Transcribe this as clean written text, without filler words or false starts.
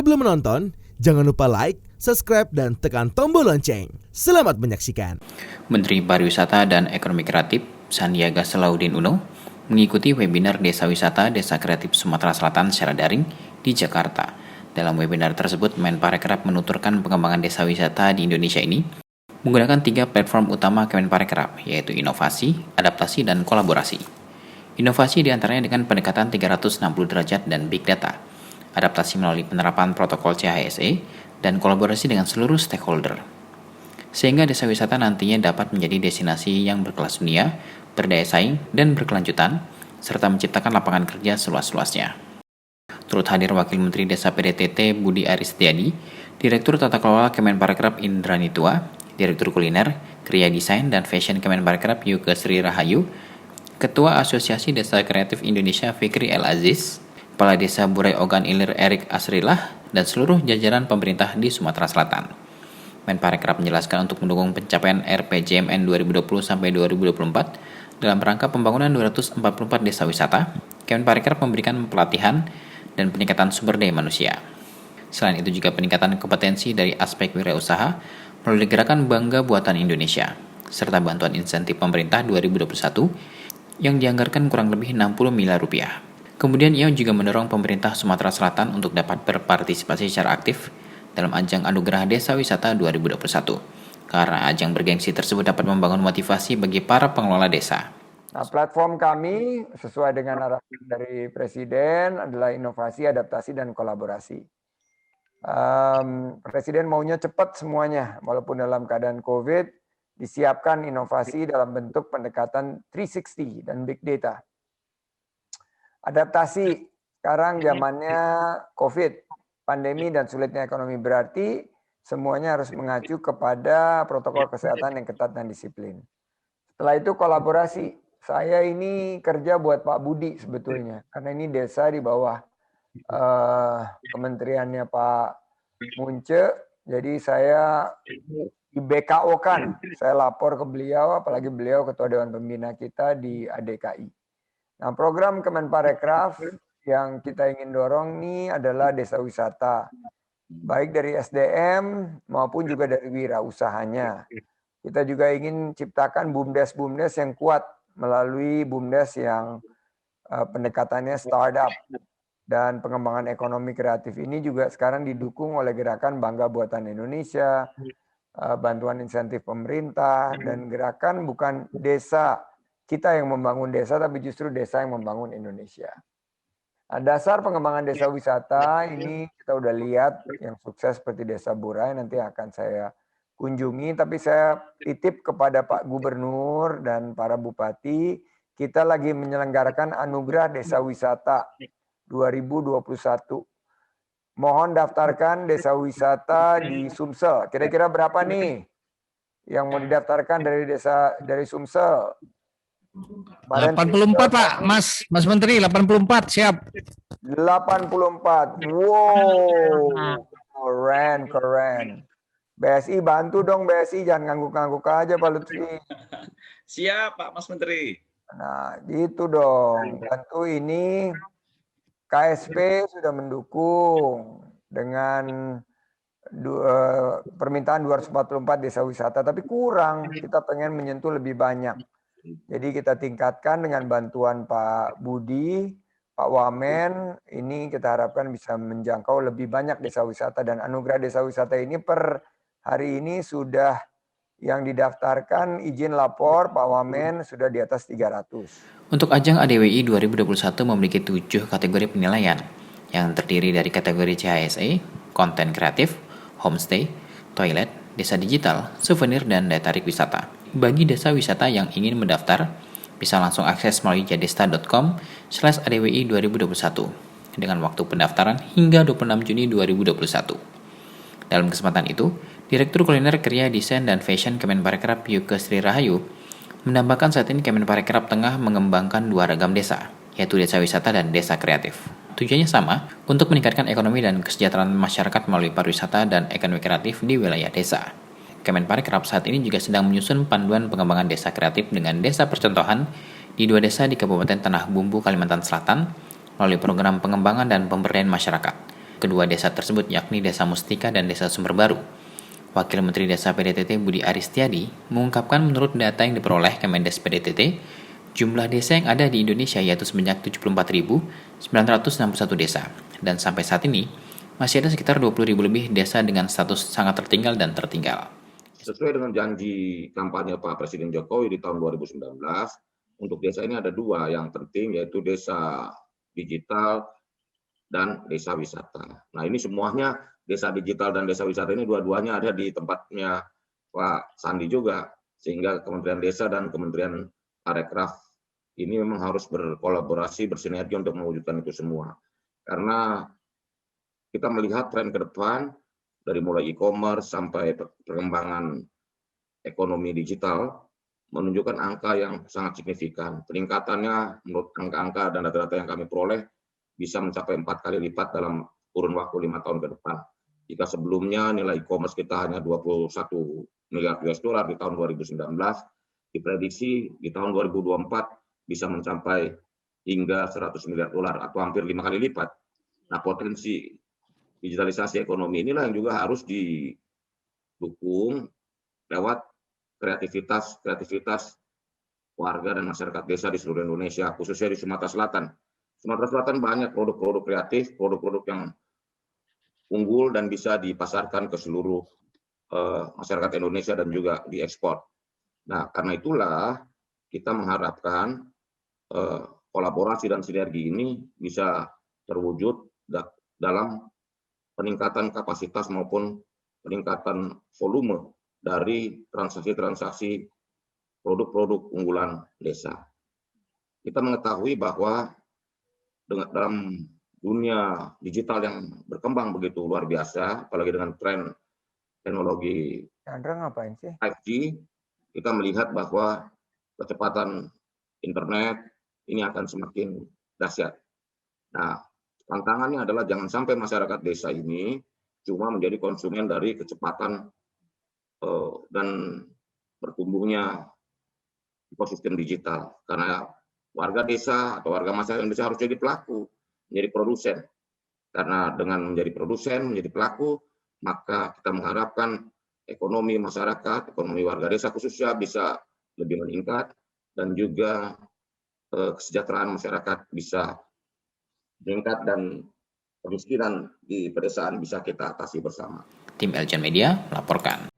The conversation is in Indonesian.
Sebelum menonton, jangan lupa like, subscribe, dan tekan tombol lonceng. Selamat menyaksikan. Menteri Pariwisata dan Ekonomi Kreatif Sandiaga Salahuddin Uno mengikuti webinar Desa Wisata Desa Kreatif Sumatera Selatan secara daring di Jakarta. Dalam webinar tersebut, Menparekraf menuturkan pengembangan desa wisata di Indonesia ini menggunakan 3 platform utama Kemenparekraf, yaitu inovasi, adaptasi, dan kolaborasi. Inovasi diantaranya dengan pendekatan 360 derajat dan big data, adaptasi melalui penerapan protokol CHSE, dan kolaborasi dengan seluruh stakeholder. Sehingga desa wisata nantinya dapat menjadi destinasi yang berkelas dunia, berdaya saing, dan berkelanjutan, serta menciptakan lapangan kerja seluas-luasnya. Turut hadir Wakil Menteri Desa PDTT Budi Aristiadi, Direktur Tata Kelola Kemenparekraf Indrani Tua, Direktur Kuliner, Kriya Desain, dan Fashion Kemenparekraf Yuke Sri Rahayu, Ketua Asosiasi Desa Kreatif Indonesia Fikri El Aziz, Kepala Desa Burai Ogan Ilir Erik Asrilah, dan seluruh jajaran pemerintah di Sumatera Selatan. Menparekraf menjelaskan untuk mendukung pencapaian RPJMN 2020-2024 dalam rangka pembangunan 244 desa wisata, Kemenparekraf memberikan pelatihan dan peningkatan sumber daya manusia. Selain itu juga peningkatan kompetensi dari aspek wirausaha melalui gerakan Bangga Buatan Indonesia, serta bantuan insentif pemerintah 2021 yang dianggarkan kurang lebih 60 miliar rupiah. Kemudian ia juga mendorong pemerintah Sumatera Selatan untuk dapat berpartisipasi secara aktif dalam ajang Anugerah Desa Wisata 2021, karena ajang bergengsi tersebut dapat membangun motivasi bagi para pengelola desa. Nah, platform kami sesuai dengan arahan dari Presiden adalah inovasi, adaptasi, dan kolaborasi. Presiden maunya cepat semuanya, walaupun dalam keadaan COVID, disiapkan inovasi dalam bentuk pendekatan 360 dan big data. Adaptasi, sekarang zamannya COVID, pandemi dan sulitnya ekonomi berarti semuanya harus mengacu kepada protokol kesehatan yang ketat dan disiplin. Setelah itu kolaborasi. Saya ini kerja buat Pak Budi sebetulnya, karena ini desa di bawah kementeriannya Pak Munce, jadi saya di BKO-kan, saya lapor ke beliau, apalagi beliau Ketua Dewan Pembina kita di ADKI. Nah, program Kemenparekraf yang kita ingin dorong ini adalah desa wisata, baik dari SDM maupun juga dari wirausahanya. Kita juga ingin ciptakan BUMDes-BUMDes yang kuat melalui BUMDes yang pendekatannya startup. Dan pengembangan ekonomi kreatif ini juga sekarang didukung oleh gerakan Bangga Buatan Indonesia, bantuan insentif pemerintah, dan gerakan bukan desa kita yang membangun desa, tapi justru desa yang membangun Indonesia. Nah, dasar pengembangan desa wisata ini kita udah lihat yang sukses seperti Desa Burai, nanti akan saya kunjungi, tapi saya titip kepada Pak Gubernur dan para bupati, kita lagi menyelenggarakan Anugerah Desa Wisata 2021. Mohon daftarkan desa wisata di Sumsel. Kira-kira berapa nih yang mau didaftarkan dari Sumsel? 84 Pak, Mas Menteri, 84 siap. 84. Wow. Keren. BSI bantu dong, BSI jangan ngangguk-ngangguk aja Pak Lutfi. Siap Pak Mas Menteri. Nah, gitu dong. Tentu ini KSP sudah mendukung dengan permintaan 244 desa wisata, tapi kurang. Kita pengen menyentuh lebih banyak. Jadi kita tingkatkan dengan bantuan Pak Budi, Pak Wamen, ini kita harapkan bisa menjangkau lebih banyak desa wisata, dan anugerah desa wisata ini per hari ini sudah yang didaftarkan izin lapor Pak Wamen sudah di atas 300. Untuk ajang ADWI 2021 memiliki 7 kategori penilaian yang terdiri dari kategori CHSE, konten kreatif, homestay, toilet, desa digital, souvenir, dan daya tarik wisata. Bagi desa wisata yang ingin mendaftar, bisa langsung akses melalui jadesta.com/adwi 2021 dengan waktu pendaftaran hingga 26 Juni 2021. Dalam kesempatan itu, Direktur Kuliner, Kriya Desain, dan Fashion Kemenparekraf Yuke Sri Rahayu menambahkan saat ini Kemenparekraf tengah mengembangkan 2 ragam desa, yaitu desa wisata dan desa kreatif. Tujuannya sama, untuk meningkatkan ekonomi dan kesejahteraan masyarakat melalui pariwisata dan ekonomi kreatif di wilayah desa. Kemenparekraf saat ini juga sedang menyusun panduan pengembangan desa kreatif dengan desa percontohan di 2 desa di Kabupaten Tanah Bumbu, Kalimantan Selatan melalui program pengembangan dan pemberdayaan masyarakat. kedua desa tersebut yakni Desa Mustika dan Desa Sumberbaru. Wakil Menteri Desa PDTT Budi Aristiadi mengungkapkan menurut data yang diperoleh Kemendes PDTT, jumlah desa yang ada di Indonesia yaitu sebanyak 74.961 desa, dan sampai saat ini masih ada sekitar 20.000 lebih desa dengan status sangat tertinggal dan tertinggal. Sesuai dengan janji kampanye Pak Presiden Jokowi di tahun 2019, untuk desa ini ada dua yang penting, yaitu desa digital dan desa wisata. Nah, ini semuanya desa digital dan desa wisata ini dua-duanya ada di tempatnya Pak Sandi juga, sehingga Kementerian Desa dan Kementerian Parekraf ini memang harus berkolaborasi, bersinergi untuk mewujudkan itu semua. Karena kita melihat tren ke depan, dari mulai e-commerce sampai perkembangan ekonomi digital, menunjukkan angka yang sangat signifikan. Peningkatannya menurut angka-angka dan data-data yang kami peroleh bisa mencapai 4 kali lipat dalam kurun waktu 5 tahun ke depan. Jika sebelumnya nilai e-commerce kita hanya 21 miliar US dollar di tahun 2019, diprediksi di tahun 2024 bisa mencapai hingga 100 miliar dolar atau hampir 5 kali lipat. Nah, potensi digitalisasi ekonomi inilah yang juga harus didukung lewat kreativitas warga dan masyarakat desa di seluruh Indonesia, khususnya di Sumatera Selatan. Sumatera Selatan banyak produk-produk kreatif, produk-produk yang unggul dan bisa dipasarkan ke seluruh masyarakat Indonesia dan juga diekspor. Nah, karena itulah kita mengharapkan kolaborasi dan sinergi ini bisa terwujud dalam peningkatan kapasitas maupun peningkatan volume dari transaksi-transaksi produk-produk unggulan desa. Kita mengetahui bahwa dalam dunia digital yang berkembang begitu luar biasa, apalagi dengan tren teknologi Chandra ngapain sih? 5G, kita melihat bahwa kecepatan internet ini akan semakin dahsyat. Nah, tantangannya adalah jangan sampai masyarakat desa ini cuma menjadi konsumen dari kecepatan dan bertumbuhnya ekosistem digital. Karena warga desa atau warga masyarakat Indonesia harus jadi pelaku, menjadi produsen. Karena dengan menjadi produsen, menjadi pelaku, maka kita mengharapkan ekonomi masyarakat, ekonomi warga desa khususnya bisa lebih meningkat, dan juga kesejahteraan masyarakat bisa meningkat dan kemiskinan di pedesaan bisa kita atasi bersama. Tim Eljan Media melaporkan.